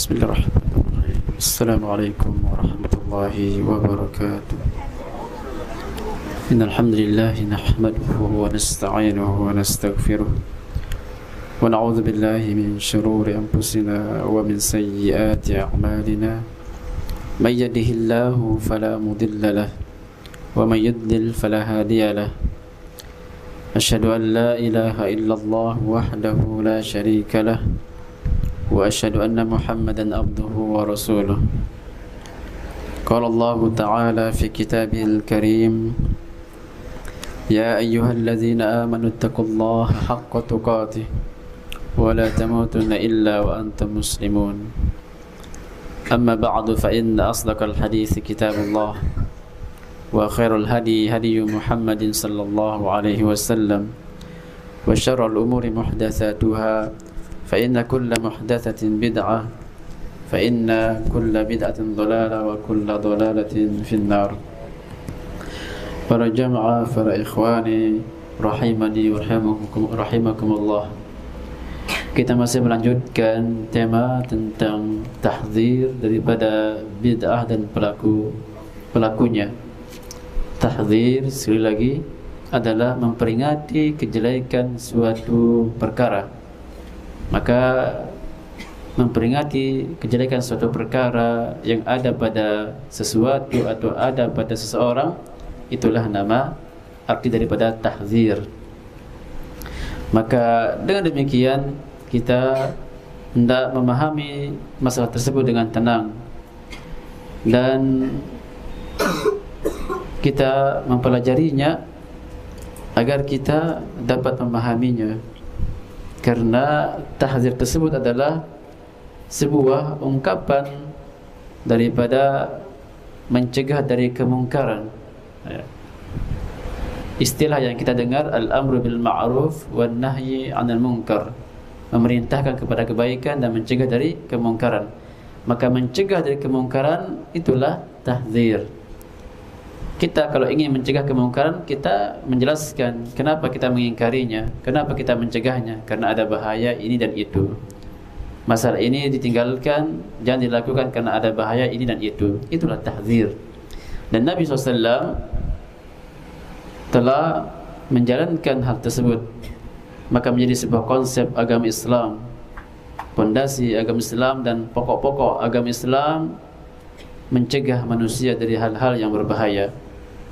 Bismillahirrahmanirrahim. Assalamualaikum warahmatullahi wabarakatuh. Innal hamdalillah nahmaduhu wa nasta'inuhu wa nastaghfiruh wa na'udzu billahi min shururi anfusina wa min sayyiati a'malina. May yahdihillahu fala mudilla lahu wa may yudlil fala hadiya lahu. Asyhadu an la ilaha illallah wahdahu la syarika lahu wa asyhadu anna Muhammadan abduhu wa rasuluh. Qala Allah Ta'ala fi kitabihil karim, ya ayyuhalladzina amanu taqullaha haqqa tuqatih wa la tamutunna illa wa antum muslimun. Amma ba'du, fa inna asdaqal hadithi kitabullah wa khairul hadi hadiyu Muhammadin sallallahu alaihi wasallam wa syarrul umuri muhdatsatuha fa inna kulla muhdatsatin bid'ah fa inna kulla bid'atin dhalalah wa kulla dhalalatin finnar. Para jamaah, para ikhwani rahimani wa rahimakumullah, kita masih melanjutkan tema tentang tahdzir daripada bid'ah dan pelakunya. Tahdzir sekali lagi adalah memperingati kejelekan suatu perkara. Maka memperingati kejelekan suatu perkara yang ada pada sesuatu atau ada pada seseorang, itulah nama arti daripada tahdzir. Maka dengan demikian kita hendak memahami masalah tersebut dengan tenang dan kita mempelajarinya agar kita dapat memahaminya. Karena tahdzir tersebut adalah sebuah ungkapan daripada mencegah dari kemungkaran. Istilah yang kita dengar, al-amru bil ma'ruf wan nahyi 'anil munkar, memerintahkan kepada kebaikan dan mencegah dari kemungkaran. Maka mencegah dari kemungkaran itulah tahdzir. Kita kalau ingin mencegah kemungkaran, kita menjelaskan kenapa kita mengingkarinya, kenapa kita mencegahnya, karena ada bahaya ini dan itu. Masalah ini ditinggalkan, jangan dilakukan karena ada bahaya ini dan itu. Itulah tahdzir. Dan Nabi SAW telah menjalankan hal tersebut. Maka menjadi sebuah konsep agama Islam, pondasi agama Islam dan pokok-pokok agama Islam, mencegah manusia dari hal-hal yang berbahaya.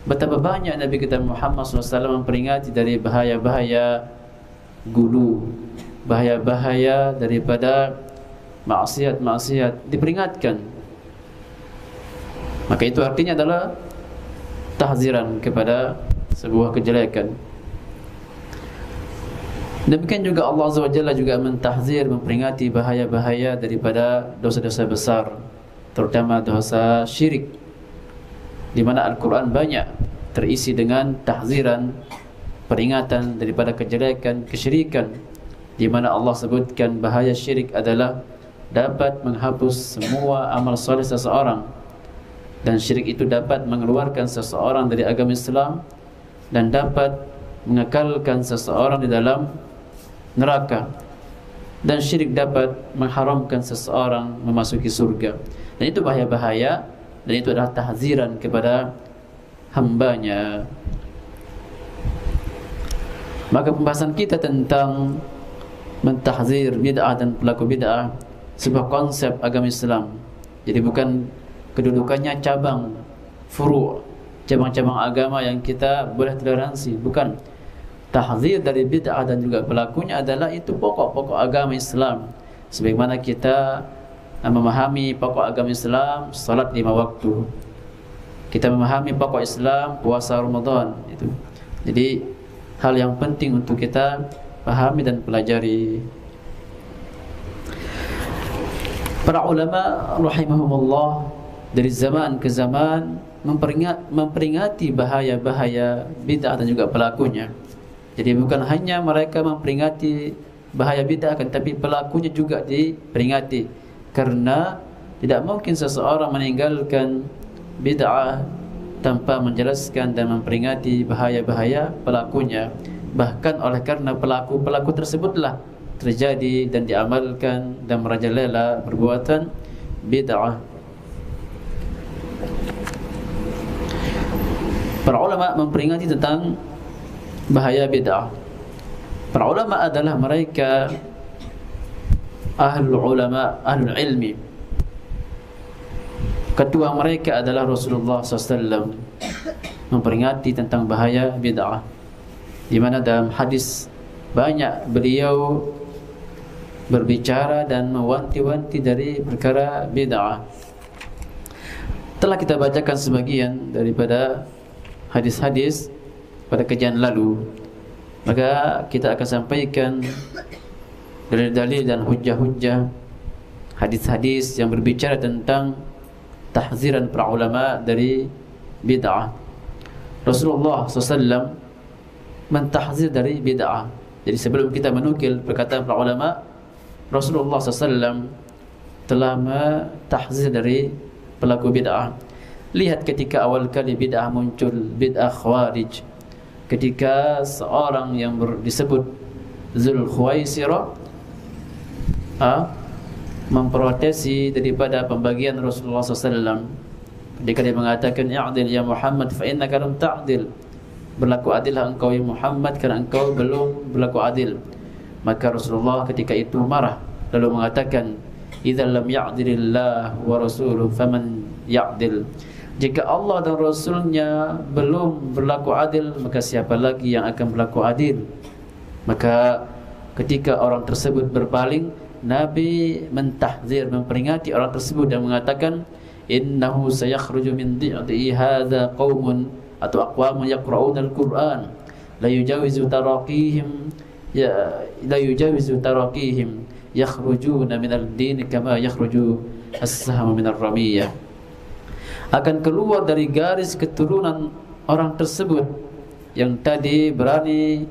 Betapa banyak Nabi kita Muhammad SAW memperingati dari bahaya-bahaya gulu, bahaya-bahaya daripada maksiat-maksiat, diperingatkan. Maka itu artinya adalah tahziran kepada sebuah kejelekan. Demikian juga Allah Azza wa Jalla juga mentahzir, memperingati bahaya-bahaya daripada dosa-dosa besar, terutama dosa syirik, di mana Al-Quran banyak terisi dengan tahziran, peringatan daripada kejelekan kesyirikan, di mana Allah sebutkan bahaya syirik adalah dapat menghapus semua amal soleh seseorang, dan syirik itu dapat mengeluarkan seseorang dari agama Islam dan dapat mengekalkan seseorang di dalam neraka, dan syirik dapat mengharamkan seseorang memasuki surga. Dan itu bahaya-bahaya, dan itu adalah tahziran kepada hambanya. Maka pembahasan kita tentang mentahzir bid'ah dan pelaku bid'ah sebuah konsep agama Islam. Jadi bukan kedudukannya cabang, furu', cabang-cabang agama yang kita boleh toleransi. Bukan. Tahzir dari bid'ah dan juga pelakunya adalah itu pokok-pokok agama Islam. Sebagaimana kita memahami pokok agama Islam, salat 5 waktu. Kita memahami pokok Islam, puasa Ramadan itu. Jadi hal yang penting untuk kita pahami dan pelajari. Para ulama rahimahumullah dari zaman ke zaman memperingati bahaya-bahaya bid'ah dan juga pelakunya. Jadi bukan hanya mereka memperingati bahaya bid'ah, tapi pelakunya juga diperingati. Karena tidak mungkin seseorang meninggalkan bid'ah tanpa menjelaskan dan memperingati bahaya-bahaya pelakunya. Bahkan oleh karena pelaku tersebutlah terjadi dan diamalkan dan merajalela perbuatan bid'ah. Para ulama memperingati tentang bahaya bid'ah. Para ulama adalah mereka ahlul ilmi. Ketua mereka adalah Rasulullah SAW, memperingati tentang bahaya bid'ah, di mana dalam hadis banyak beliau berbicara dan mewanti-wanti dari perkara bid'ah. Telah kita bacakan sebagian daripada hadis-hadis pada kajian lalu, maka kita akan sampaikan dalil-dalil dan hujjah-hujjah hadis-hadis yang berbicara tentang tahziran para ulama dari bid'ah. Rasulullah SAW mentahzir dari bid'ah. Jadi sebelum kita menukil perkataan para ulama, Rasulullah SAW telah mentahzir dari pelaku bid'ah. Lihat ketika awal kali bid'ah muncul, bid'ah khawarij, ketika seorang yang disebut Zul Khuwaisirah memprotesi daripada pembagian Rasulullah SAW. Ketika dia mengatakan, "I'dil ya Muhammad fa innaka lam ta'dil." Berlaku adillah engkau ya Muhammad, kerana engkau belum berlaku adil. Maka Rasulullah ketika itu marah, lalu mengatakan, "Idza lam ya'dilillah wa rasuluhu faman ya'dil." Jika Allah dan Rasulnya belum berlaku adil, maka siapa lagi yang akan berlaku adil? Maka ketika orang tersebut berpaling, Nabi mentahzir, memperingati orang tersebut dan mengatakan, "Innahu sayakhruju min di'i hadza qaumun atau aqwamun yaqra'una al-Qur'an la yujawizu taraqihim yakhrujuna min al-din kama yakhruju as-sahmu min ar-ramiyah." Akan keluar dari garis keturunan orang tersebut yang tadi berani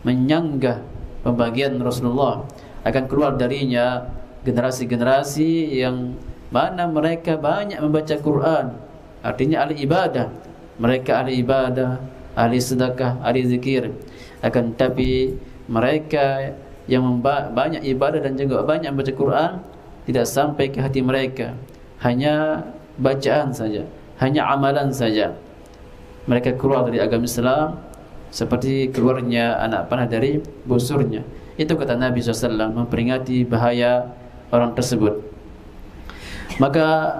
menyanggah pembagian Rasulullah, akan keluar darinya generasi-generasi yang mana mereka banyak membaca Quran, artinya ahli ibadah. Mereka ahli ibadah, ahli sedekah, ahli zikir. Akan tapi mereka yang banyak ibadah dan juga banyak membaca Quran tidak sampai ke hati mereka, hanya bacaan saja, hanya amalan saja. Mereka keluar dari agama Islam seperti keluarnya anak panah dari busurnya. Itu kata Nabi SAW, memperingati bahaya orang tersebut. Maka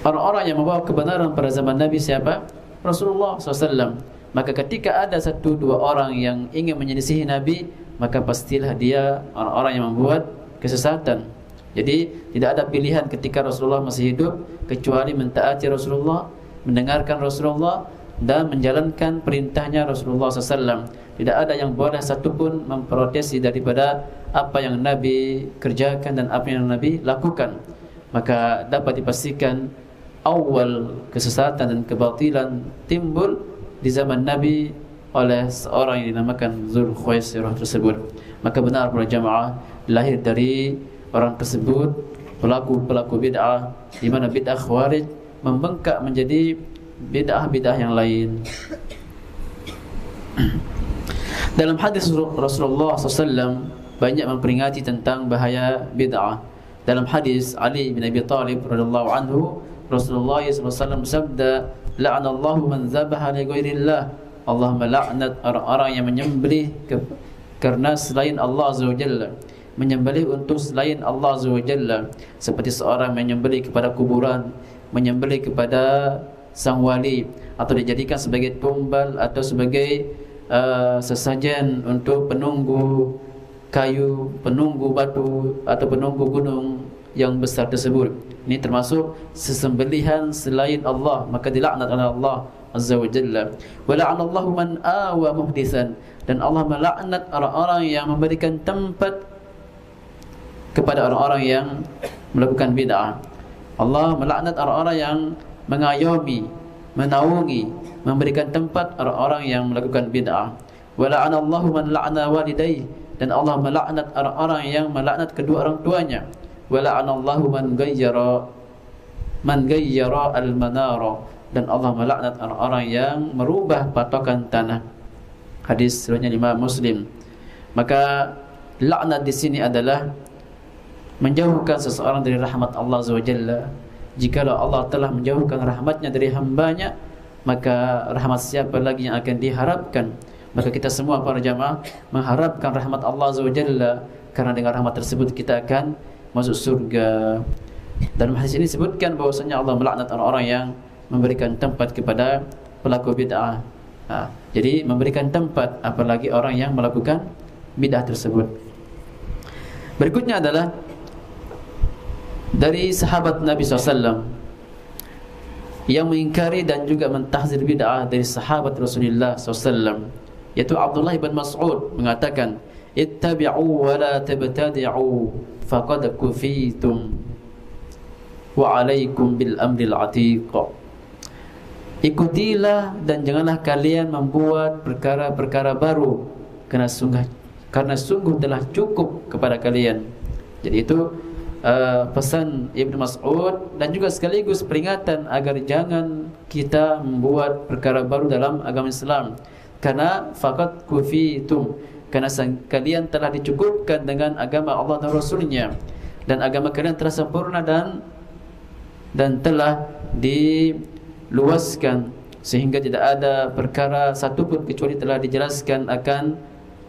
orang-orang yang membawa kebenaran pada zaman Nabi siapa? Rasulullah SAW. Maka ketika ada satu dua orang yang ingin menyelisihi Nabi, maka pastilah dia orang-orang yang membuat kesesatan. Jadi tidak ada pilihan ketika Rasulullah masih hidup kecuali mentaati Rasulullah, mendengarkan Rasulullah, dan menjalankan perintahnya Rasulullah SAW. Tidak ada yang boleh satupun memprotesi daripada apa yang Nabi kerjakan dan apa yang Nabi lakukan. Maka dapat dipastikan awal kesesatan dan kebatilan timbul di zaman Nabi oleh seorang yang dinamakan Zul Khuwaisirah tersebut. Maka benar para jamaah, lahir dari orang tersebut pelaku-pelaku bid'ah, di mana bid'ah khawarij membengkak menjadi bid'ah-bid'ah yang lain. Dalam hadis Rasulullah SAW banyak memperingati tentang bahaya bid'ah. Dalam hadis Ali bin Abi Thalib radhiyallahu anhu, Rasulullah SAW bersabda, "La'anallahu man zabaha li ghairillah." Allah melaknat orang-orang yang menyembelih karena selain Allah Azza wa Jalla, menyembelih untuk selain Allah Azza wa Jalla, seperti seorang menyembelih kepada kuburan, menyembelih kepada sang wali, atau dijadikan sebagai tumbal atau sebagai sesajen untuk penunggu kayu, penunggu batu atau penunggu gunung yang besar tersebut. Ini termasuk sesembelihan selain Allah, maka dilaknat oleh Allah Azza wa Jalla. Wa la'anallahu man awa muhditsan, dan Allah melaknat orang-orang yang memberikan tempat kepada orang-orang yang melakukan bid'ah. Allah melaknat orang-orang yang mengayomi, menaungi, memberikan tempat orang-orang yang melakukan bid'ah. Wa la'anallahu man la'ana walidayhi, dan Allah melaknat orang-orang yang melaknat kedua orang tuanya. Wa la'anallahu man gayyara al-manara, dan Allah melaknat orang-orang yang merubah patokan tanah. Hadis riwayat Imam Muslim. Maka laknat di sini adalah menjauhkan seseorang dari rahmat Allah Azza wa Jalla. Jikalau Allah telah menjauhkan rahmatnya dari hambanya, maka rahmat siapa lagi yang akan diharapkan? Maka kita semua para jamaah mengharapkan rahmat Allah Azza wa Jalla, karena dengan rahmat tersebut kita akan masuk surga. Dalam hadis ini disebutkan bahwasanya Allah melaknat orang-orang yang memberikan tempat kepada pelaku bid'ah. Jadi memberikan tempat, apalagi orang yang melakukan bid'ah tersebut. Berikutnya adalah dari sahabat Nabi SAW yang mengingkari dan juga mentahzir bid'ah dari sahabat Rasulullah SAW, yaitu Abdullah bin Mas'ud mengatakan, ittabi'u wa la tabtadi'u faqad kufitum wa alaikum bil amril atiq. Ikutilah dan janganlah kalian membuat perkara-perkara baru, karena sungguh telah cukup kepada kalian. Jadi itu pesan Ibnu Mas'ud, dan juga sekaligus peringatan agar jangan kita membuat perkara baru dalam agama Islam. Karena faqad kufitum, karena kalian telah dicukupkan dengan agama Allah dan Rasulnya, dan agama kalian telah sempurna dan telah diluaskan, sehingga tidak ada perkara satupun kecuali telah dijelaskan akan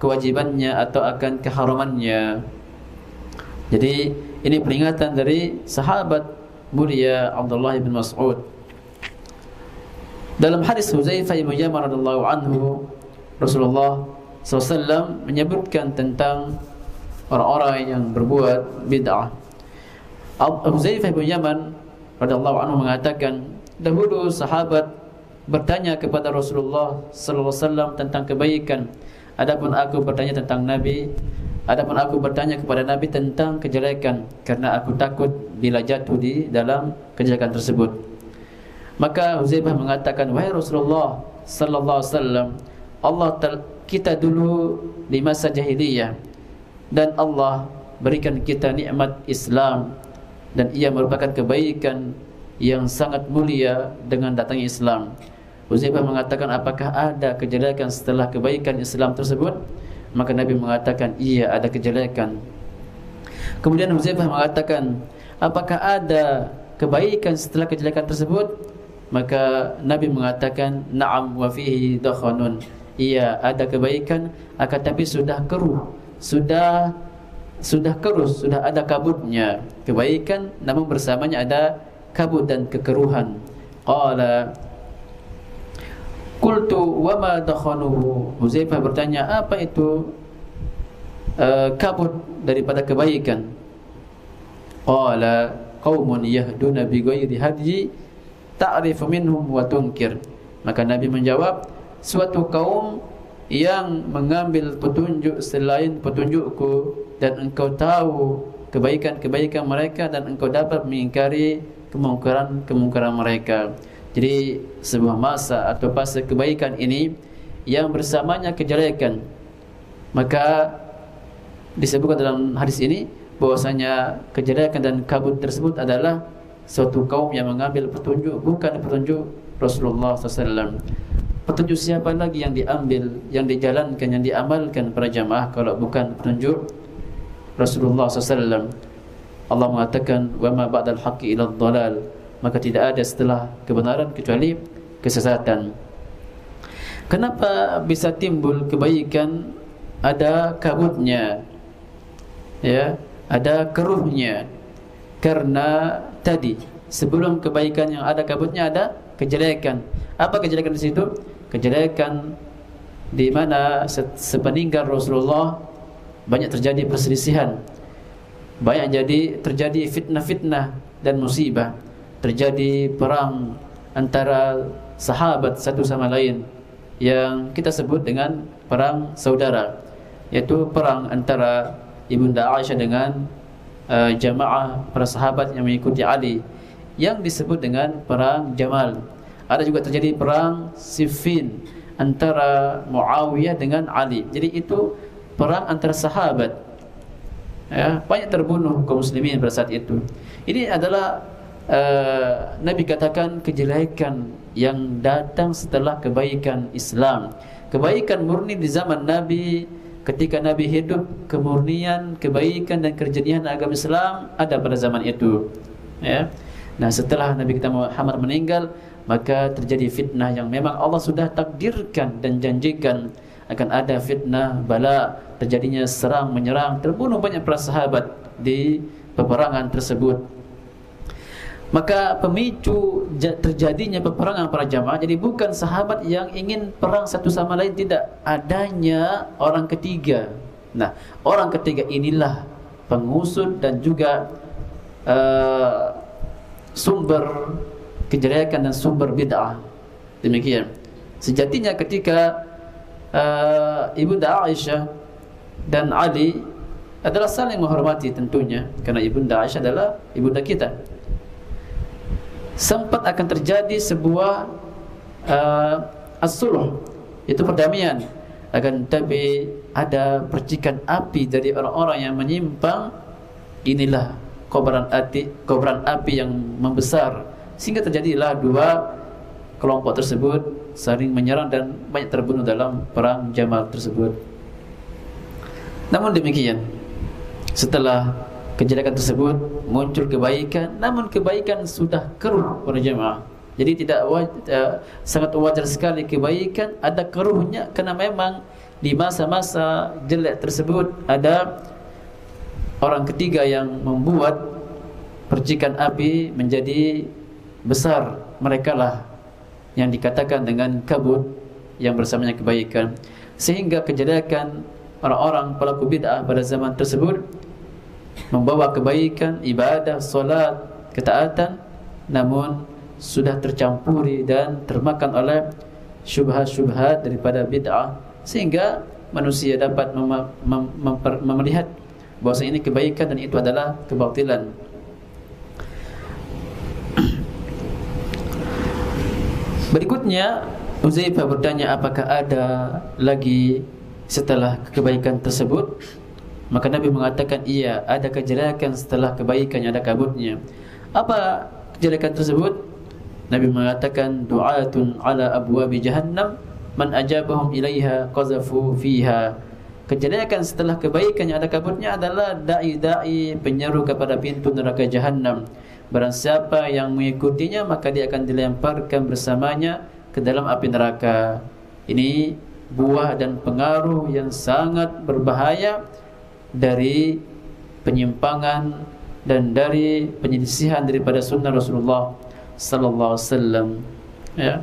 kewajibannya atau akan keharamannya. Jadi ini peringatan dari sahabat mulia Abdullah bin Mas'ud. Dalam hadis Huzaifah bin Yaman radhiyallahu anhu, Rasulullah SAW menyebutkan tentang orang-orang yang berbuat bid'ah. Huzaifah bin Yaman radhiyallahu anhu mengatakan, dahulu sahabat bertanya kepada Rasulullah sallallahu alaihi wasallam tentang kebaikan, adapun aku bertanya tentang Nabi, adapun aku bertanya kepada Nabi tentang kejelekan, karena aku takut bila jatuh di dalam kejelekan tersebut. Maka Huzaifah mengatakan, wahai Rasulullah sallallahu alaihi wasallam, kita dulu di masa jahiliyah, dan Allah berikan kita nikmat Islam, dan ia merupakan kebaikan yang sangat mulia dengan datangnya Islam. Huzaifah mengatakan, apakah ada kejelekan setelah kebaikan Islam tersebut? Maka Nabi mengatakan, iya, ada kejelekan. Kemudian Huzaifah mengatakan, apakah ada kebaikan setelah kejelekan tersebut? Maka Nabi mengatakan, na'am wa fihi dakhanun. Iya, ada kebaikan, akan tapi sudah keruh, sudah keruh, sudah ada kabutnya. Kebaikan namun bersamanya ada kabut dan kekeruhan. Qala qultu wa ma dakhanuhu. Huzaifah bertanya, apa itu kabut daripada kebaikan? Qala qaumun yahduna bi ghairi hadyi ta'rifu minhum wa tunkir. Maka Nabi menjawab, suatu kaum yang mengambil petunjuk selain petunjukku, dan engkau tahu kebaikan-kebaikan mereka, dan engkau dapat mengingkari kemungkaran mereka. Jadi sebuah masa atau fase kebaikan ini yang bersamanya kejelekan. Maka disebutkan dalam hadis ini bahwasanya kejelekan dan kabut tersebut adalah suatu kaum yang mengambil petunjuk bukan petunjuk Rasulullah SAW. Petunjuk siapa lagi yang diambil, yang dijalankan, yang diamalkan para jamaah kalau bukan petunjuk Rasulullah SAW? Allah mengatakan, wa ma ba'dal haqqi ila dhalal, maka tidak ada setelah kebenaran kecuali kesesatan. Kenapa bisa timbul kebaikan ada kabutnya, ya, ada keruhnya? Karena tadi sebelum kebaikan yang ada kabutnya ada kejelekan. Apa kejelekan di situ? Kejelekan di mana sepeninggal Rasulullah banyak terjadi perselisihan, banyak terjadi fitnah-fitnah dan musibah, terjadi perang antara sahabat satu sama lain yang kita sebut dengan perang saudara, yaitu perang antara Ibunda Aisyah dengan jamaah para sahabat yang mengikuti Ali, yang disebut dengan perang Jamal. Ada juga terjadi perang Siffin antara Muawiyah dengan Ali. Jadi itu perang antara sahabat, ya, banyak terbunuh kaum muslimin pada saat itu. Ini adalah Nabi katakan kejelekan yang datang setelah kebaikan Islam. Kebaikan murni di zaman Nabi ketika Nabi hidup, kemurnian, kebaikan dan kerjenihan agama Islam ada pada zaman itu. Ya. Nah, setelah Nabi kita Muhammad meninggal, maka terjadi fitnah yang memang Allah sudah takdirkan dan janjikan akan ada fitnah, bala, terjadinya serang menyerang, terbunuh banyak para sahabat di peperangan tersebut. Maka pemicu terjadinya peperangan para jamaah, jadi bukan sahabat yang ingin perang satu sama lain, tidak, adanya orang ketiga. Nah, orang ketiga inilah pengusut dan juga sumber kejelekan dan sumber bid'ah. Demikian. Sejatinya ketika Ibunda Aisyah dan Ali adalah saling menghormati tentunya, karena Ibunda Aisyah adalah ibunda kita. Sempat akan terjadi sebuah as-sulh, itu perdamaian. Akan tapi ada percikan api dari orang-orang yang menyimpang. Inilah kobaran api yang membesar, sehingga terjadilah dua kelompok tersebut saling menyerang dan banyak terbunuh dalam perang Jamal tersebut. Namun demikian, setelah kejelekan tersebut muncul kebaikan, namun kebaikan sudah keruh pada jemaah. Jadi sangat wajar sekali kebaikan ada keruhnya, karena memang di masa-masa jelek tersebut ada orang ketiga yang membuat percikan api menjadi besar. Mereka lah yang dikatakan dengan kabut yang bersamanya kebaikan, sehingga kejelekan orang-orang pelaku bid'ah pada zaman tersebut membawa kebaikan, ibadah, solat, ketaatan, namun sudah tercampuri dan termakan oleh syubhat-syubhat daripada bid'ah, sehingga manusia dapat melihat bahawa ini kebaikan dan itu adalah kebatilan. Berikutnya Uzaifah bertanya, apakah ada lagi setelah kebaikan tersebut? Maka Nabi mengatakan, iya, ada kejelekan setelah kebaikan, ada kabutnya. Apa kejelekan tersebut? Nabi mengatakan, du'atun ala abwabi jahannam man ajabahum ilaiha qazafu fiha. Kejelekan setelah kebaikan yang ada kabutnya adalah da'i-da'i penyeru kepada pintu neraka jahannam. Barang siapa yang mengikutinya, maka dia akan dilemparkan bersamanya ke dalam api neraka. Ini buah dan pengaruh yang sangat berbahaya dari penyimpangan dan dari penyelisihan daripada sunnah Rasulullah sallallahu alaihi wasallam. Ya.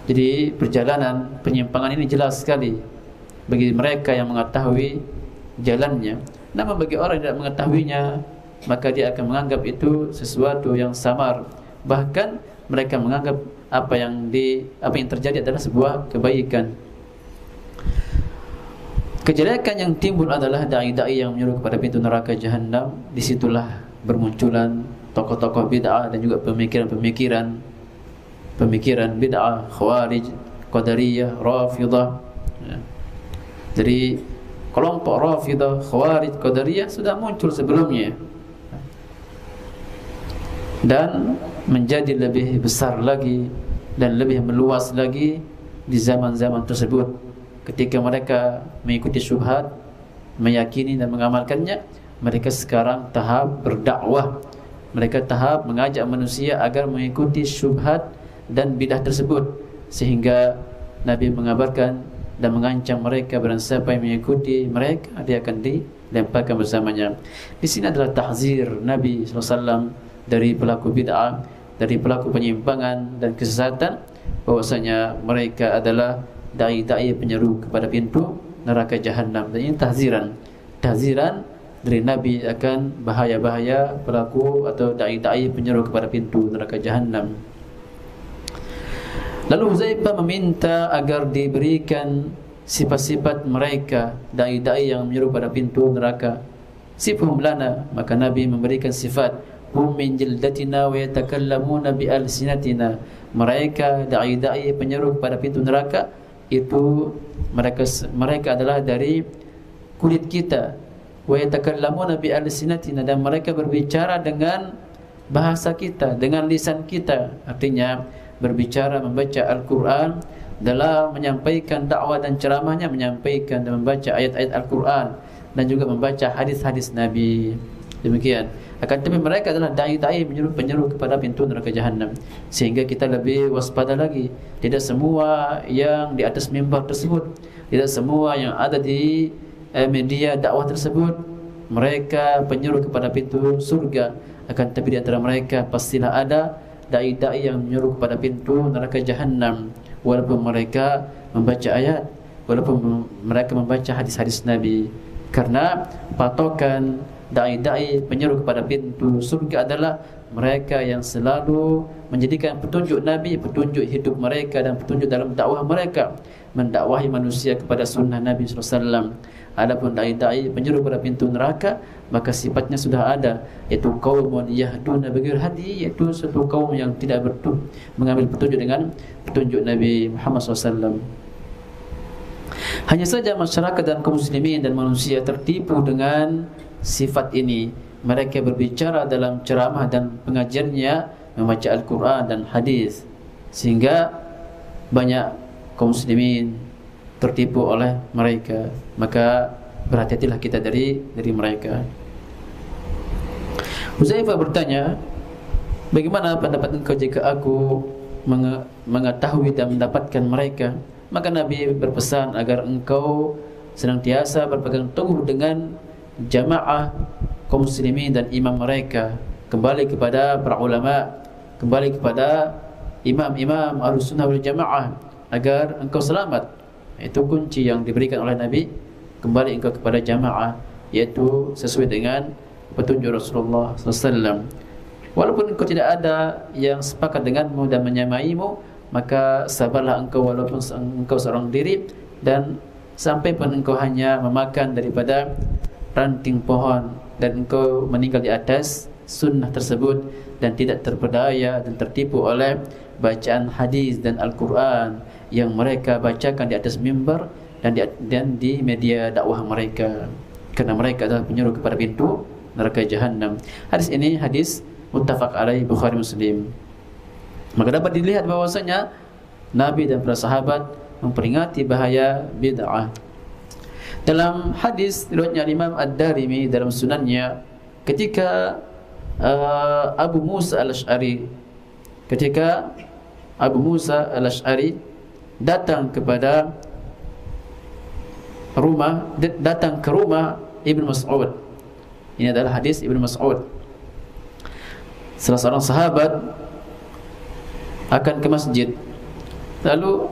Jadi perjalanan penyimpangan ini jelas sekali bagi mereka yang mengetahui jalannya. Namun bagi orang yang tidak mengetahuinya, maka dia akan menganggap itu sesuatu yang samar. Bahkan mereka menganggap apa yang terjadi adalah sebuah kebaikan. Kejelekan yang timbul adalah dai-dai yang menyuruh kepada pintu neraka jahannam. Disitulah bermunculan tokoh-tokoh bid'ah dan juga pemikiran bid'ah, Khawarij, Qadariyah, Rafidah. Ya. Jadi kelompok Rafidah, Khawarij, Qadariyah sudah muncul sebelumnya dan menjadi lebih besar lagi dan lebih meluas lagi di zaman-zaman tersebut. Ketika mereka mengikuti syubhat, meyakini dan mengamalkannya, mereka sekarang tahap berdakwah. Mereka tahap mengajak manusia agar mengikuti syubhat dan bidah tersebut, sehingga Nabi mengabarkan dan mengancam mereka, barang siapa yang mengikuti mereka, dia akan dilemparkan bersamanya. Di sini adalah tahzir Nabi SAW dari pelaku bid'ah, dari pelaku penyimpangan dan kesesatan, bahwasanya mereka adalah dai-dai penyeru kepada pintu neraka jahannam. Dan ini tahziran dari Nabi akan bahaya-bahaya pelaku atau dai-dai penyeru kepada pintu neraka jahannam. Lalu Huzaifah meminta agar diberikan sifat-sifat mereka, dai-dai yang menyeru pada pintu neraka. Sifhum lana, maka Nabi memberikan sifat, hum min jildatina wa yatakallamuna bi alsinatina. Mereka dai-dai penyeru kepada pintu neraka itu mereka adalah dari kulit kita, wa yatakallamuna bi alsinatina, dan mereka berbicara dengan bahasa kita, dengan lisan kita. Artinya berbicara, membaca Al-Quran, dalam menyampaikan dakwah dan ceramahnya, menyampaikan dan membaca ayat-ayat Al-Quran dan juga membaca hadis-hadis Nabi. Demikian. Akan tetapi mereka adalah dai-dai penyeru kepada pintu neraka jahanam. Sehingga kita lebih waspada lagi. Tidak semua yang di atas mimbar tersebut, tidak semua yang ada di media dakwah tersebut mereka penyeru kepada pintu surga. Akan tetapi di antara mereka pastilah ada dai-dai yang menyuruh kepada pintu neraka jahanam, walaupun mereka membaca ayat, walaupun mereka membaca hadis-hadis Nabi. Karena patokan dai-dai penyeru kepada pintu surga adalah mereka yang selalu menjadikan petunjuk Nabi, petunjuk hidup mereka dan petunjuk dalam dakwah mereka, mendakwahi manusia kepada sunnah Nabi SAW. Adapun dai-dai penyeru kepada pintu neraka, maka sifatnya sudah ada, yaitu qaumun yahduna bighairi hadi, yaitu suatu kaum yang tidak mengambil petunjuk dengan petunjuk Nabi Muhammad SAW. Hanya saja masyarakat dan kaum muslimin dan manusia tertipu dengan sifat ini. Mereka berbicara dalam ceramah dan pengajiannya membaca Al-Quran dan hadis, sehingga banyak kaum muslimin tertipu oleh mereka. Maka berhati-hatilah kita dari mereka. Huzaifah bertanya, bagaimana pendapat engkau jika aku mengetahui dan mendapatkan mereka? Maka Nabi berpesan agar engkau senantiasa berpegang teguh dengan jamaah kaum muslimin dan imam mereka, kembali kepada para ulama, kembali kepada imam-imam Ahlussunnah wal Jamaah, agar engkau selamat. Itu kunci yang diberikan oleh Nabi, kembali engkau kepada jamaah, yaitu sesuai dengan petunjuk Rasulullah SAW. Walaupun engkau tidak ada yang sepakat denganmu dan menyamaimu, maka sabarlah engkau walaupun engkau seorang diri, dan sampai pun engkau hanya memakan daripada ranting pohon dan engkau meninggal di atas sunnah tersebut dan tidak terpedaya dan tertipu oleh bacaan hadis dan Al-Quran yang mereka bacakan di atas mimbar dan di media dakwah mereka, kerana mereka adalah penyuruh kepada pintu neraka jahanam. Hadis ini hadis muttafaq alaih, Bukhari Muslim. Maka dapat dilihat bahwasanya Nabi dan para sahabat memperingati bahaya bid'ah. Dalam hadis riwayatnya Imam Ad-Darimi dalam sunannya, ketika Abu Musa Al-Ash'ari datang ke rumah Ibn Mas'ud. Ini adalah hadis Ibn Mas'ud. Salah seorang sahabat akan ke masjid, lalu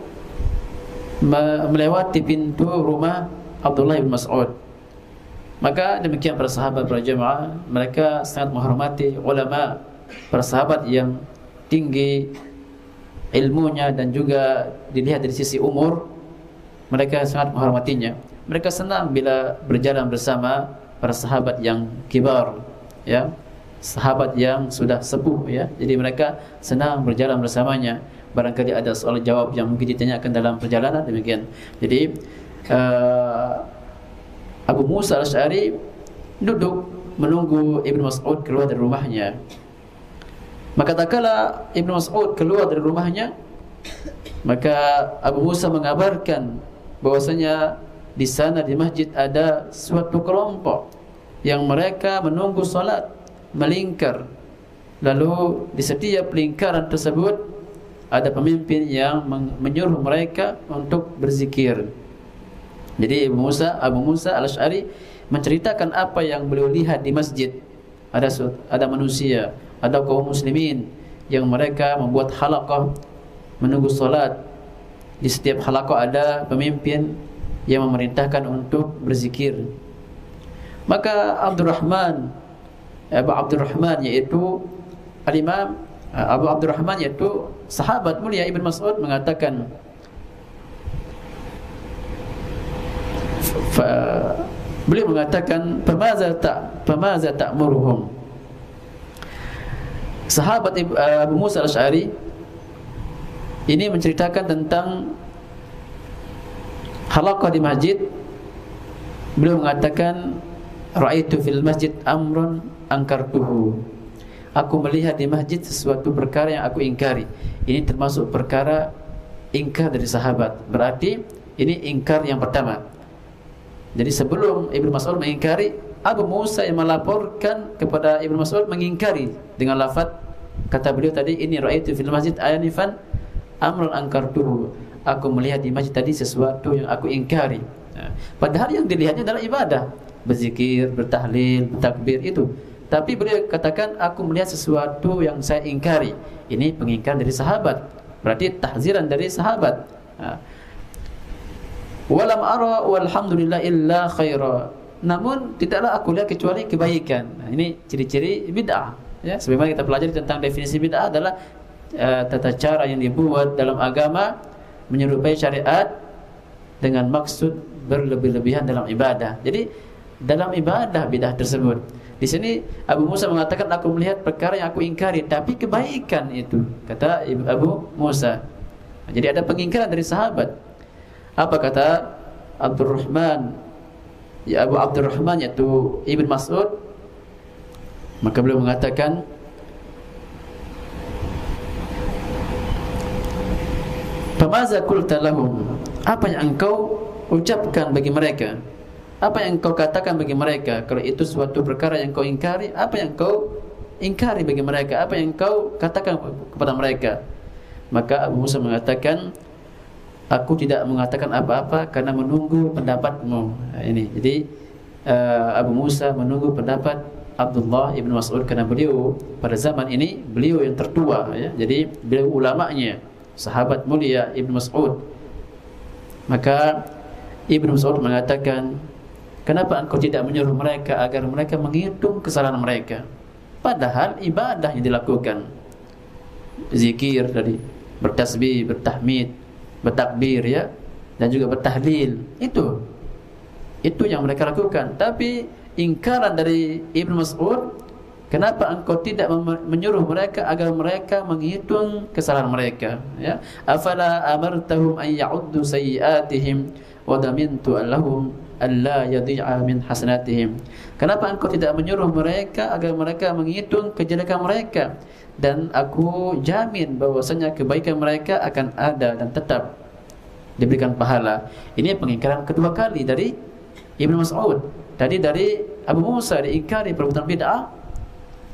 melewati pintu rumah Abdullah bin Mas'ud. Maka demikian para sahabat, para jemaah, mereka sangat menghormati ulama, para sahabat yang tinggi ilmunya dan juga dilihat dari sisi umur, mereka sangat menghormatinya. Mereka senang bila berjalan bersama para sahabat yang kibar, ya, sahabat yang sudah sepuh, ya. Jadi mereka senang berjalan bersamanya. Barangkali ada soal jawab yang mungkin ditanyakan dalam perjalanan, demikian. Jadi Abu Musa Al-Ash'ari duduk menunggu Ibn Mas'ud keluar dari rumahnya. Maka tak kala Ibn Mas'ud keluar dari rumahnya, maka Abu Musa mengabarkan bahwasanya di sana di masjid ada suatu kelompok yang mereka menunggu salat, melingkar. Lalu di setiap lingkaran tersebut ada pemimpin yang menyuruh mereka untuk berzikir. Jadi Abu Musa Al-Ash'ari menceritakan apa yang beliau lihat di masjid. Ada manusia, ada kaum muslimin yang mereka membuat halaqah menunggu salat. Di setiap halaqah ada pemimpin yang memerintahkan untuk berzikir. Maka Abu Abdurrahman yaitu Al-Imam Abu Abdurrahman yaitu sahabat mulia Ibn Mas'ud mengatakan, beliau mengatakan, "Famaza ta'muruhum?" Sahabat Abu Musa Al-Ash'ari ini menceritakan tentang halaqah di masjid. Beliau mengatakan, "Ra'aitu fil masjid amrun angkartuhu." Aku melihat di masjid sesuatu perkara yang aku ingkari. Ini termasuk perkara ingkar dari sahabat. Berarti ini ingkar yang pertama. Jadi sebelum Ibnu Mas'ud mengingkari, Abu Musa yang melaporkan kepada Ibnu Mas'ud mengingkari dengan lafaz, kata beliau tadi, ini ra'aitu fil masjid anifan amran ankartuhu. Aku melihat di masjid tadi sesuatu yang aku ingkari. Padahal yang dilihatnya adalah ibadah, berzikir, bertahlil, bertakbir itu. Tapi beliau katakan, aku melihat sesuatu yang saya ingkari. Ini pengingkaran dari sahabat. Berarti tahziran dari sahabat. Walam ara walhamdulillah illa khaira. Namun tidaklah aku lihat kecuali kebaikan. Nah, ini ciri-ciri bid'ah. Ya, sebagaimana kita pelajari tentang definisi bid'ah adalah tata cara yang dibuat dalam agama menyerupai syariat dengan maksud berlebih-lebihan dalam ibadah. Jadi dalam ibadah bid'ah tersebut. Di sini Abu Musa mengatakan, aku melihat perkara yang aku ingkari, tapi kebaikan itu, kata Abu Musa. Jadi ada pengingkaran dari sahabat. Apa kata Abdurrahman, ya Abu Abdurrahman, yaitu Ibn Mas'ud? Maka beliau mengatakan, "Famaza qulta lahum?" Apa yang engkau ucapkan bagi mereka? Apa yang engkau katakan bagi mereka? Kalau itu suatu perkara yang kau ingkari, apa yang kau ingkari bagi mereka? Apa yang kau katakan kepada mereka? Maka Abu Musa mengatakan, aku tidak mengatakan apa-apa karena menunggu pendapatmu. Ini. Jadi Abu Musa menunggu pendapat Abdullah ibn Mas'ud karena beliau pada zaman ini beliau yang tertua, ya. Jadi beliau ulamanya, sahabat mulia Ibn Mas'ud. Maka Ibn Mas'ud mengatakan, kenapa engkau tidak menyuruh mereka agar mereka menghitung kesalahan mereka? Padahal ibadah yang dilakukan, zikir tadi, bertasbih, bertahmid, bertakbir, ya, dan juga bertahlil, itu yang mereka lakukan. Tapi ingkaran dari Ibn Mas'ud, kenapa engkau tidak menyuruh mereka agar mereka menghitung kesalahan mereka, ya? Afala amartahum an ya'uddu sayyi'atihim wa damintu lahum alla yadhi'a min hasanatihim. Kenapa engkau tidak menyuruh mereka agar mereka menghitung kejelekan mereka, dan aku jamin bahwasanya kebaikan mereka akan ada dan tetap diberikan pahala. Ini pengingkaran kedua kali dari Ibn Mas'ud. Tadi dari Abu Musa diingkari perbuatan bid'ah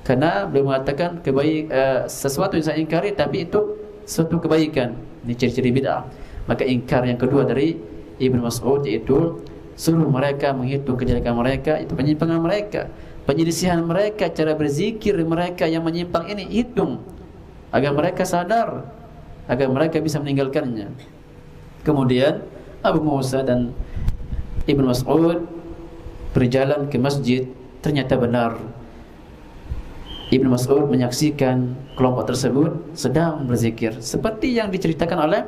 karena beliau mengatakan sesuatu yang saya ingkari tapi itu suatu kebaikan. Ini ciri-ciri bid'ah. Maka ingkar yang kedua dari Ibn Mas'ud yaitu suruh mereka menghitung kejelekan mereka, itu penyimpangan mereka, penyelisihan mereka, cara berzikir mereka yang menyimpang ini, hitung agar mereka sadar, agar mereka bisa meninggalkannya. Kemudian Abu Musa dan Ibn Mas'ud berjalan ke masjid. Ternyata benar, Ibn Mas'ud menyaksikan kelompok tersebut sedang berzikir seperti yang diceritakan oleh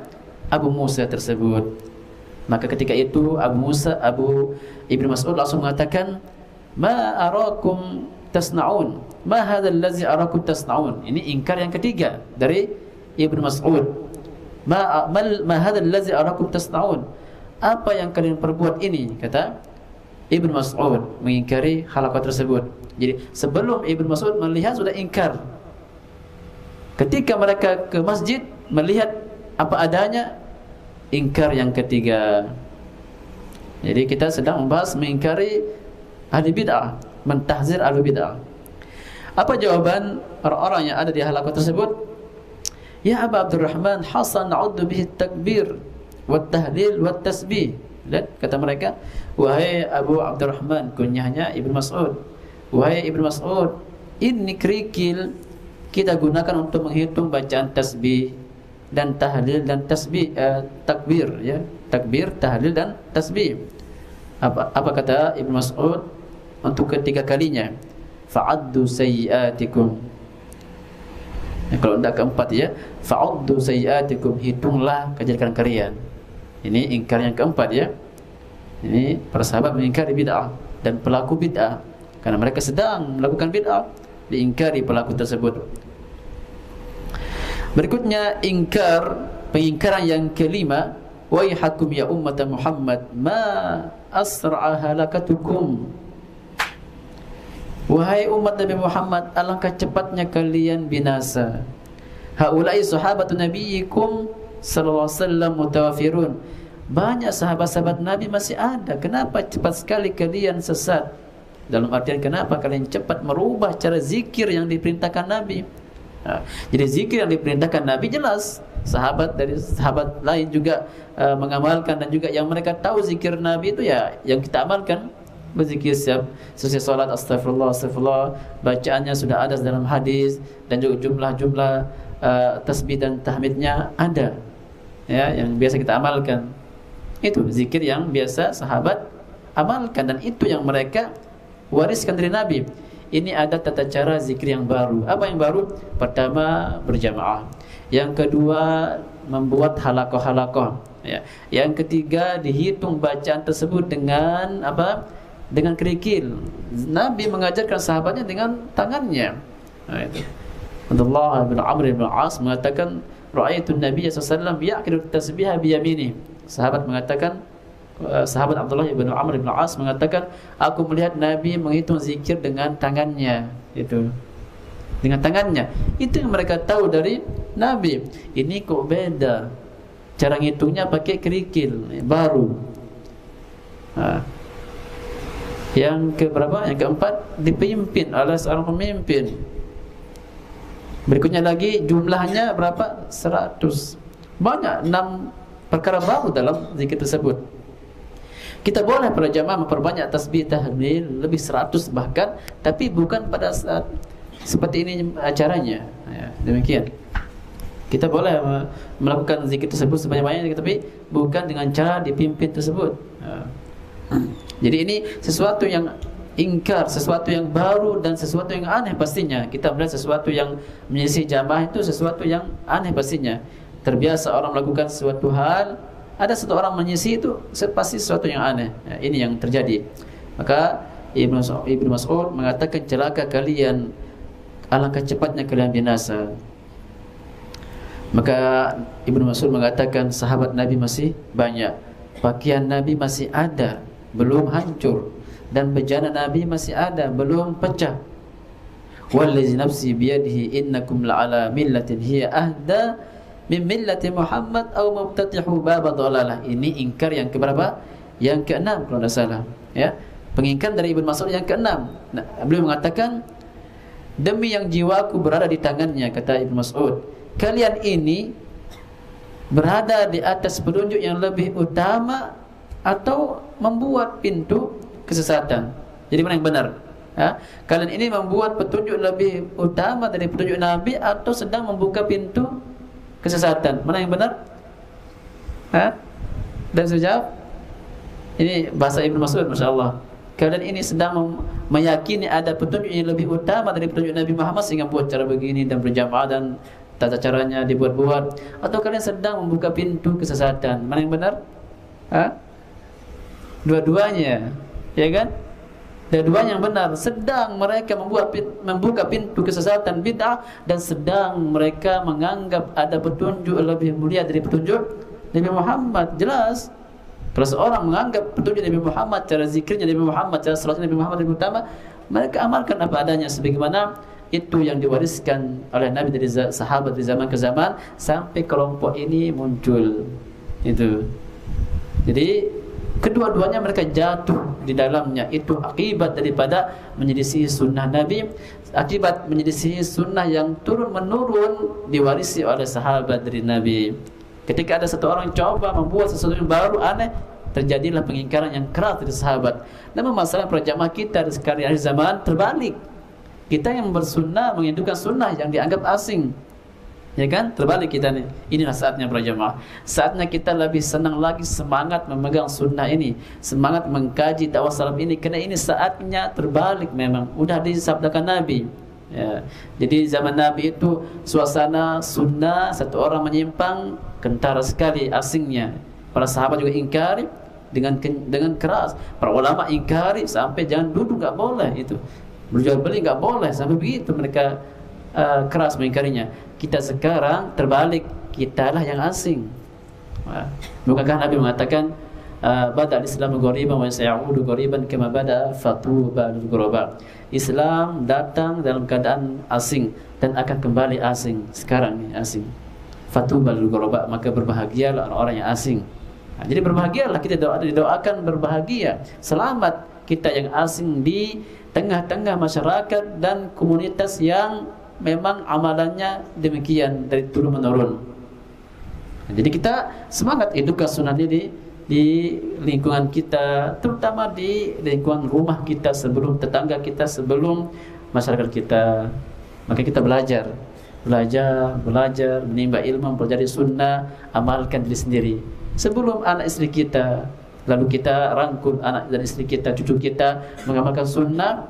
Abu Musa tersebut. Maka ketika itu Abu Ibn Mas'ud langsung mengatakan, ma arakum tasna'un, ma hadzal ladzi arakum tasna'un. Ini ingkar yang ketiga dari Ibn Mas'ud. Ma hadzal ladzi arakum tasna'un. Apa yang kalian perbuat ini, kata Ibn Mas'ud mengingkari halaqah tersebut. Jadi sebelum Ibn Mas'ud melihat sudah ingkar. Ketika mereka ke masjid melihat apa adanya, ingkar yang ketiga. Jadi kita sedang membahas mengingkari ahli bid'ah, mentahzir ahli bid'ah. Apa jawaban orang-orang yang ada di halaqah tersebut? Ya Abu Abdurrahman, hasan na'uddu bihi takbir wat tahlil wat tasbih. Dan kata mereka, wahai Abu Abdurrahman, kunyahnya Ibn Mas'ud, wahai Ibn Mas'ud, ini kerikil kita gunakan untuk menghitung bacaan tasbih dan tahlil dan tasbih, takbir, ya, takbir, tahlil dan tasbih. Apa kata Ibn Mas'ud untuk ketiga kalinya? Fa'addu sayyi'atikum. Ya, kalau tidak keempat, ya, fa'addu sayyi'atikum, hitunglah kejelekan kalian. Ini ingkar yang keempat, ya. Ini para sahabat mengingkari bid'ah dan pelaku bid'ah karena mereka sedang melakukan bid'ah, diingkari pelaku tersebut. Berikutnya pengingkaran yang kelima, waihakum ya ummat Muhammad ma asra'a halakatukum. Wahai umat Nabi Muhammad, alangkah cepatnya kalian binasa. Haulai sahabatu nabiyikum sallallahu alaihi wasallam mutawafirun. Banyak sahabat-sahabat Nabi masih ada. Kenapa cepat sekali kalian sesat? Dalam artian kenapa kalian cepat merubah cara zikir yang diperintahkan Nabi? Jadi zikir yang diperintahkan Nabi jelas. Sahabat dari sahabat lain juga mengamalkan, dan juga yang mereka tahu zikir Nabi itu ya yang kita amalkan. Berzikir siap selesai salat astagfirullah astagfirullah, bacaannya sudah ada dalam hadis, dan juga jumlah-jumlah tasbih dan tahmidnya ada, ya, yang biasa kita amalkan. Itu zikir yang biasa sahabat amalkan, dan itu yang mereka wariskan dari Nabi. Ini ada tata cara zikir yang baru. Apa yang baru? Pertama, berjamaah. Yang kedua, membuat halakoh-halakoh, ya. Yang ketiga, dihitung bacaan tersebut dengan apa? Dengan kerikil. Nabi mengajarkan sahabatnya dengan tangannya. Nah, itu. Abdullah bin Amr bin As mengatakan, "Ra'aitu Nabi sallallahu alaihi wasallam ya'qidu tasbiha bi yaminihi." Sahabat mengatakan, sahabat Abdullah bin Amr bin As mengatakan, aku melihat Nabi menghitung zikir dengan tangannya. Itu dengan tangannya. Itu yang mereka tahu dari Nabi. Ini kok beda, cara ngitungnya pakai kerikil, baru. Yang keberapa? Yang keempat, dipimpin oleh seorang pemimpin. Berikutnya lagi, jumlahnya berapa? 100. Banyak, 6 perkara baru dalam zikir tersebut. Kita boleh para jamaah memperbanyak tasbih tahmid lebih 100 bahkan, tapi bukan pada saat seperti ini acaranya, ya, demikian. Kita boleh melakukan zikir tersebut sebanyak-banyaknya, tapi bukan dengan cara dipimpin tersebut. Jadi ini sesuatu yang ingkar, sesuatu yang baru, dan sesuatu yang aneh pastinya. Kita melihat sesuatu yang menyelisih jamaah itu sesuatu yang aneh pastinya. Terbiasa orang melakukan sesuatu hal, ada satu orang menyisi itu pasti sesuatu yang aneh. Ya, ini yang terjadi. Maka Ibnu Mas'ud mengatakan, celaka kalian, alangkah cepatnya kalian binasa. Maka Ibnu Mas'ud mengatakan, sahabat Nabi masih banyak, pakaian Nabi masih ada, belum hancur, dan bejana Nabi masih ada, belum pecah. Wallazi nafsi biyadihi innakum la'ala millatin hiya ahda min millati Muhammad aw mubtatihu baba dhalalah. Ini ingkar yang keberapa? Yang keenam kalau tidak salah, ya. Pengingkar dari Ibnu Mas'ud yang keenam. Nah, beliau mengatakan, demi yang jiwaku berada di tangannya, kata Ibnu Mas'ud, kalian ini berada di atas petunjuk yang lebih utama atau membuat pintu kesesatan. Jadi mana yang benar? Ya? Kalian ini membuat petunjuk lebih utama dari petunjuk Nabi atau sedang membuka pintu kesesatan? Mana yang benar? Dan saya jawab, ini bahasa Ibnu Mas'ud, Masya Allah. Kalian ini sedang meyakini ada petunjuk yang lebih utama dari petunjuk Nabi Muhammad sehingga buat cara begini dan berjamaah dan tata caranya dibuat-buat, atau kalian sedang membuka pintu kesesatan? Mana yang benar? Dua-duanya, ya kan? Dua-duanya yang benar. Sedang mereka membuka pintu kesesatan bid'ah, dan sedang mereka menganggap ada petunjuk lebih mulia dari petunjuk Nabi Muhammad. Jelas. Kalau seorang menganggap petunjuk Nabi Muhammad, cara zikirnya Nabi Muhammad, cara salatnya Nabi Muhammad lebih utama, mereka amalkan apa adanya, sebagaimana itu yang diwariskan oleh Nabi dari sahabat dari zaman ke zaman sampai kelompok ini muncul. Itu. Jadi kedua-duanya mereka jatuh di dalamnya. Itu akibat daripada menyelisihi sunnah Nabi, akibat menyelisihi sunnah yang turun-menurun diwarisi oleh sahabat dari Nabi. Ketika ada satu orang coba membuat sesuatu yang baru, aneh, terjadilah pengingkaran yang keras dari sahabat. Namun masalah para jamaah kita sekarang di zaman terbalik. Kita yang bersunnah menghidupkan sunnah yang dianggap asing, ya kan? Terbalik kita nih. Inilah saatnya para jamaah. Saatnya kita lebih senang lagi, semangat memegang sunnah ini, semangat mengkaji dakwah salaf ini, karena ini saatnya terbalik memang. Udah disabdakan Nabi. Ya. Jadi zaman Nabi itu suasana sunnah, satu orang menyimpang kentara sekali asingnya. Para sahabat juga ingkari dengan keras. Para ulama ingkari sampai jangan duduk, nggak boleh itu. Berjual beli nggak boleh, sampai begitu mereka keras mengingkarinya. Kita sekarang terbalik, kitalah yang asing. Bukankah Nabi mengatakan bada al-Islam ghariban wa sayaudu ghariban kama bada fatuba lil ghuraba. Islam datang dalam keadaan asing dan akan kembali asing. Sekarang ini asing. fatubal ghuraba, maka berbahagialah orang-orang yang asing. Jadi berbahagialah, kita didoakan berbahagia, selamat kita yang asing di tengah-tengah masyarakat dan komunitas yang memang amalannya demikian dari turun menurun. Jadi kita semangat edukasi sunnah ini di lingkungan kita, terutama di lingkungan rumah kita, sebelum tetangga kita, sebelum masyarakat kita. Maka kita belajar, menimba ilmu, mempelajari sunnah, amalkan diri sendiri. Sebelum anak istri kita, lalu kita rangkul anak dan istri kita, cucu kita mengamalkan sunnah.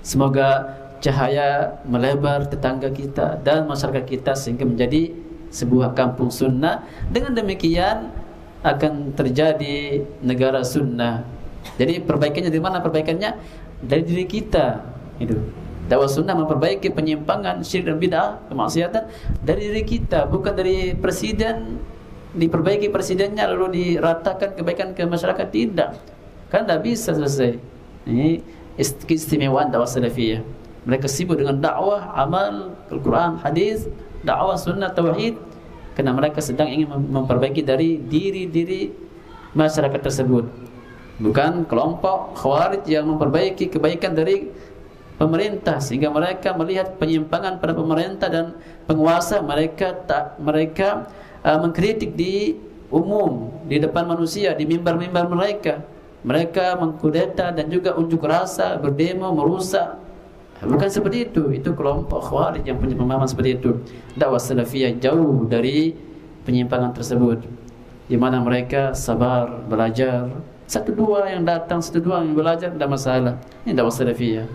Semoga cahaya melebar tetangga kita dan masyarakat kita sehingga menjadi sebuah kampung sunnah. Dengan demikian akan terjadi negara sunnah. Jadi perbaikannya dari mana? Perbaikannya dari diri kita. Itu dakwah sunnah memperbaiki penyimpangan, syirik dan bid'ah, kemaksiatan dari diri kita, bukan dari presiden. Diperbaiki presidennya lalu diratakan kebaikan ke masyarakat, tidak. Kan tidak bisa selesai. Ini keistimewaan dakwah salafiyah. Mereka sibuk dengan dakwah, amal, Al-Quran, hadis, dakwah sunnah, tauhid, karena mereka sedang ingin memperbaiki dari diri-diri masyarakat tersebut. Bukan kelompok khawarij yang memperbaiki kebaikan dari pemerintah sehingga mereka melihat penyimpangan pada pemerintah dan penguasa, mereka mengkritik di umum, di depan manusia, di mimbar-mimbar mereka. Mereka mengkudeta dan juga unjuk rasa, berdemo, merusak. Bukan seperti itu. Itu kelompok khawarij yang punya pemahaman seperti itu. Dakwah salafiyah jauh dari penyimpangan tersebut, di mana mereka sabar, belajar. Satu dua yang datang, satu dua yang belajar, tidak masalah. Ini dakwah salafiyah.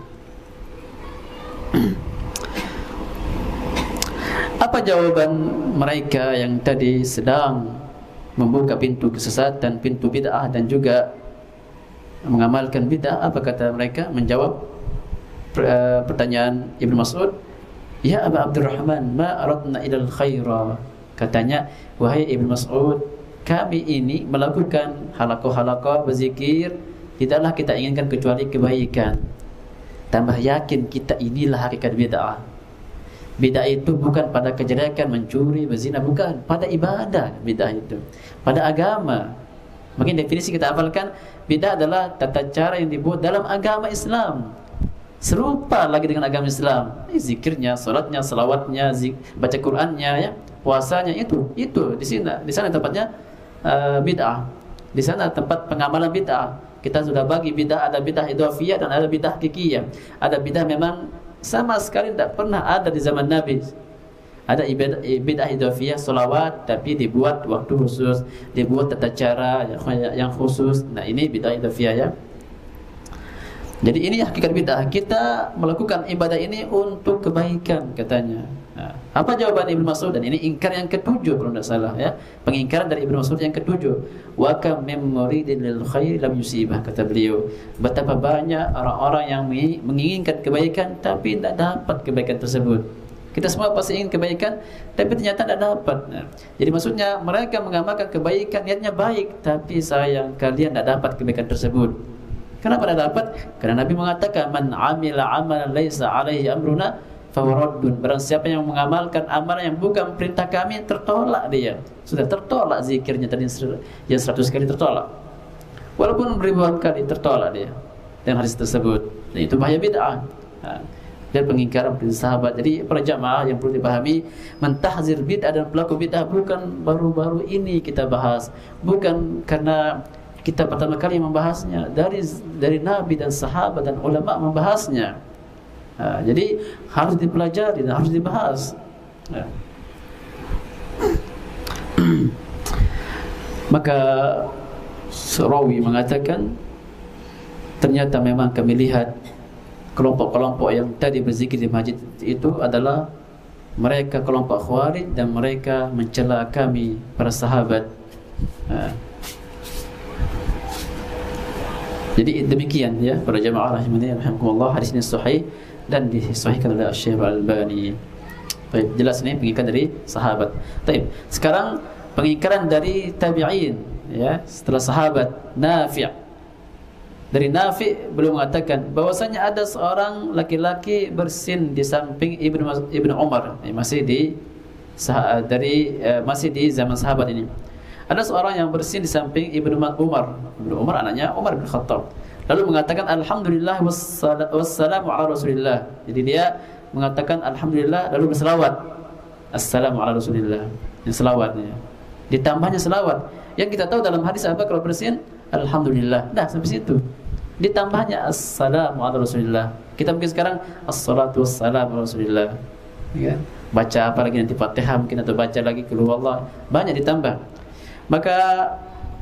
Apa jawaban mereka yang tadi sedang membuka pintu kesesatan, pintu bid'ah dan juga mengamalkan bid'ah? Apa kata mereka? Menjawab pertanyaan Ibnu Mas'ud, "Ya Aba Abdurrahman, ma aradna ilal khaira." Katanya, wahai Ibnu Mas'ud, kami ini melakukan halaqah-halaqah berzikir, tidaklah kita inginkan kecuali kebaikan. Tambah yakin kita inilah hakikat bid'ah. Bid'ah itu bukan pada kejelekan, mencuri, berzina, bukan. Pada ibadah bid'ah itu, pada agama. Mungkin definisi kita hafalkan, bid'ah adalah tata cara yang dibuat dalam agama Islam, serupa lagi dengan agama Islam. Zikirnya, salatnya, salawatnya, baca Qur'annya, ya, puasanya, itu di sana tempatnya bid'ah. Di sana tempat pengamalan bid'ah. Kita sudah bagi bid'ah, ada bid'ah idhofiyah dan ada bid'ah hakikiyah. Ada bid'ah memang sama sekali tidak pernah ada di zaman Nabi. Ada bid'ah idhofiyah, solawat, tapi dibuat waktu khusus, dibuat tata cara yang khusus. Nah, ini bid'ah idhofiyah, ya. Jadi ini hakikat bid'ah. Kita melakukan ibadah ini untuk kebaikan, katanya. Nah, apa jawaban Ibnu Mas'ud? Dan ini ingkar yang ketujuh kalau tidak salah, ya. Pengingkaran dari Ibnu Mas'ud yang ketujuh. Wa kam min muridin lil khair lam yusibah, kata beliau. Betapa banyak orang-orang yang menginginkan kebaikan tapi tidak dapat kebaikan tersebut. Kita semua pasti ingin kebaikan, tapi ternyata tidak dapat. Nah, jadi maksudnya mereka mengamalkan kebaikan, niatnya baik, tapi sayang kalian tidak dapat kebaikan tersebut. Kenapa tidak dapat? Karena Nabi mengatakan, man amila amalan laisa alaihi amruna fawaradun. Barang siapa yang mengamalkan amalan yang bukan perintah kami, tertolak dia. Sudah tertolak zikirnya tadi yang 100 kali tertolak. Walaupun ribuan kali tertolak dia dengan hadis tersebut. Dan itu bahaya bid'ah. Dan pengingkaran prinsip sahabat. Jadi para jamaah yang perlu dipahami, mentahzir bid'ah dan pelaku bid'ah bukan baru-baru ini kita bahas. Bukan karena kita pertama kali membahasnya, dari Nabi dan sahabat dan ulama membahasnya. Jadi harus dipelajari dan harus dibahas. Maka Rawi mengatakan, ternyata memang kami lihat kelompok-kelompok yang tadi berzikir di masjid itu adalah mereka kelompok khawarij dan mereka mencela kami para sahabat. Jadi demikian, ya, para jamaah rahimani rahimakumullah, hadis ini sahih dan disahihkan oleh Syekh Al-Albani. Baik, jelas ini pengingkaran dari sahabat. Baik, sekarang pengingkaran dari tabi'in, ya, setelah sahabat. Nafi'. Dari Nafi' beliau mengatakan bahwasanya ada seorang laki-laki bersin di samping Ibnu Umar, masih di masih di zaman sahabat ini. Ada seorang yang bersin di samping Ibnu Umar. Ibnu Umar anaknya Umar bin Khattab. Lalu mengatakan alhamdulillah wassalamu ala Rasulillah. Jadi dia mengatakan alhamdulillah lalu berselawat. Assalamu ala Rasulillah. Yang selawatnya. Ditambahnya selawat. Yang kita tahu dalam hadis apa kalau bersin? Alhamdulillah. Dah sampai situ. Ditambahnya assalamu ala Rasulillah. Kita mungkin sekarang assalatu wassalamu ala Rasulillah. Ya. Baca apa lagi nanti Fatihah mungkin atau baca lagi qul huwallah. Banyak ditambah. Maka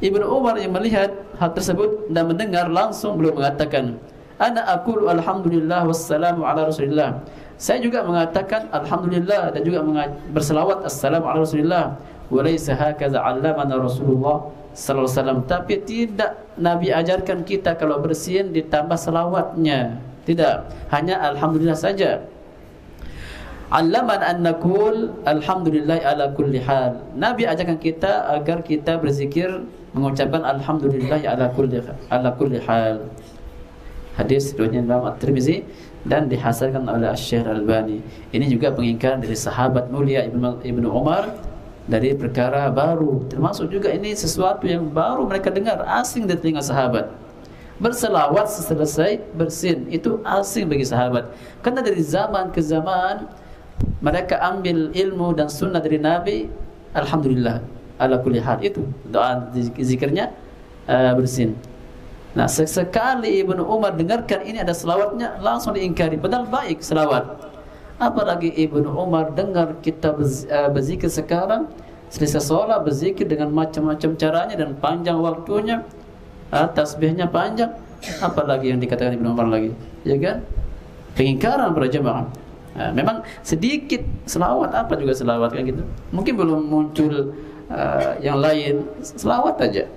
Ibnu Umar yang melihat hal tersebut dan mendengar langsung beliau mengatakan, "Ana aqulu alhamdulillah wassalamu ala Rasulillah." Saya juga mengatakan alhamdulillah dan juga berselawat assalamu ala Rasulillah. Wa laisa hakaza 'allamana Rasulullah sallallahu alaihi wasallam. Tapi tidak Nabi ajarkan kita kalau bersin ditambah selawatnya. Tidak, hanya alhamdulillah saja. Allaman an naqul alhamdulillah ala kulli hal. Nabi ajarkan kita agar kita berzikir mengucapkan alhamdulillah ala kulli hal. Hadis riwayat Imam At-Tirmizi dan dihasankan oleh Syekh Al-Albani. Ini juga pengingkaran dari sahabat mulia Ibnu Umar dari perkara baru. Termasuk juga ini sesuatu yang baru mereka dengar, asing di telinga sahabat. Berselawat selesai bersin itu asing bagi sahabat. Karena dari zaman ke zaman mereka ambil ilmu dan sunnah dari Nabi. Alhamdulillah ala kulli hal, itu doa zikirnya bersin. Nah sesekali Ibnu Umar dengarkan ini ada selawatnya, langsung diingkari, padahal baik selawat. Apalagi Ibnu Umar dengar kita berzikir sekarang, selesai sholat berzikir dengan macam-macam caranya dan panjang waktunya, tasbihnya panjang. Apalagi yang dikatakan Ibnu Umar lagi, ya kan? Pengingkaran para jemaah. Nah, memang sedikit selawat, apa juga selawat kan gitu. Mungkin belum muncul yang lain, selawat aja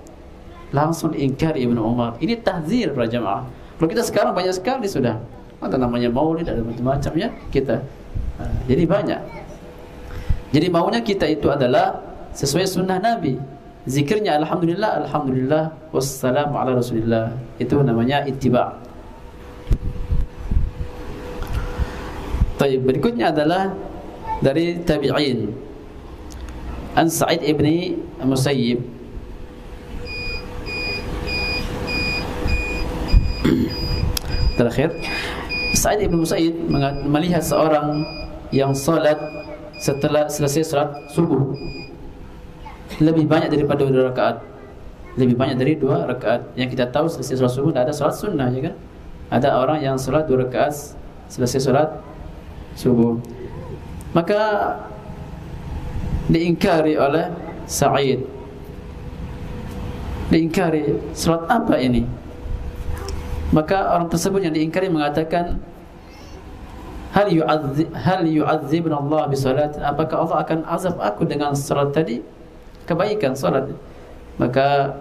langsung diingkari Ibnu Umar. Ini tahzir para jemaah. Kalau kita sekarang banyak sekali sudah, ada namanya maulid, ada macam-macam ya kita. Jadi banyak. Jadi maunya kita itu adalah sesuai sunnah Nabi. Zikirnya alhamdulillah, alhamdulillah, wassalamu ala Rasulillah. Itu namanya ittiba'. Baik, berikutnya adalah dari tabi'in. An Sa'id ibni Musayyib. Terakhir, Sa'id ibn Musayyib melihat seorang yang salat setelah selesai salat subuh lebih banyak daripada 2 rakaat. Lebih banyak dari 2 rakaat. Yang kita tahu selesai salat subuh ada salat sunnah, ya kan? Ada orang yang salat 2 rakaat selesai salat subuh. Maka diingkari oleh Sa'id. Diingkari, salat apa ini? Maka orang tersebut yang diingkari mengatakan, hal yu'adzibna Allah bi salat? Apakah Allah akan azab aku dengan salat tadi? Kebaikan salat. Maka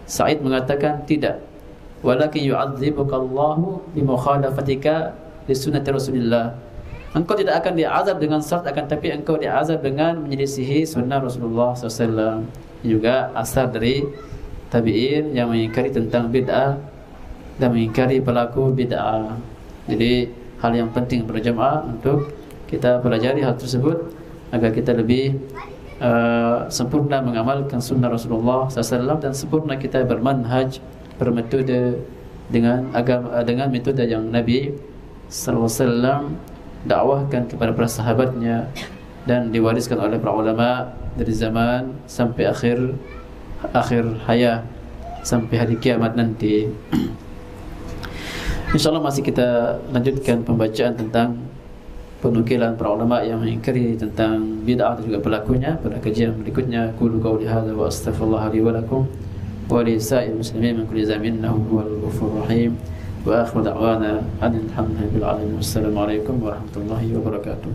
Sa'id mengatakan tidak. Walakin yu'adzibuka Allahu bi mukhalafatika li sunnati Rasulillah. Engkau tidak akan diazab dengan salat, akan tapi engkau diazab dengan menyelisihi sunnah Rasulullah SAW. Juga asar dari tabi'in yang mengingkari tentang bid'ah dan mengingkari pelaku bid'ah. Jadi hal yang penting berjamaah untuk kita pelajari hal tersebut agar kita lebih sempurna mengamalkan sunnah Rasulullah SAW dan sempurna kita bermanhaj, bermetode dengan agama, dengan metode yang Nabi SAW dakwahkan kepada para sahabatnya dan diwariskan oleh para ulama dari zaman sampai akhir hayat, sampai hari kiamat nanti. InsyaAllah masih kita lanjutkan pembacaan tentang penukilan para ulama yang mengingkari tentang bid'ah dan juga pelakunya pada kajian berikutnya. Qulu qawli hadza wa astaghfirullah li wa lakum wa li sa'il muslimin min kulli dhanbin innahu huwal ghafurur rahim. Wa akhiru da'wana alhamdulillahi rabbil alamin. Wassalamu alaikum warahmatullahi wabarakatuh.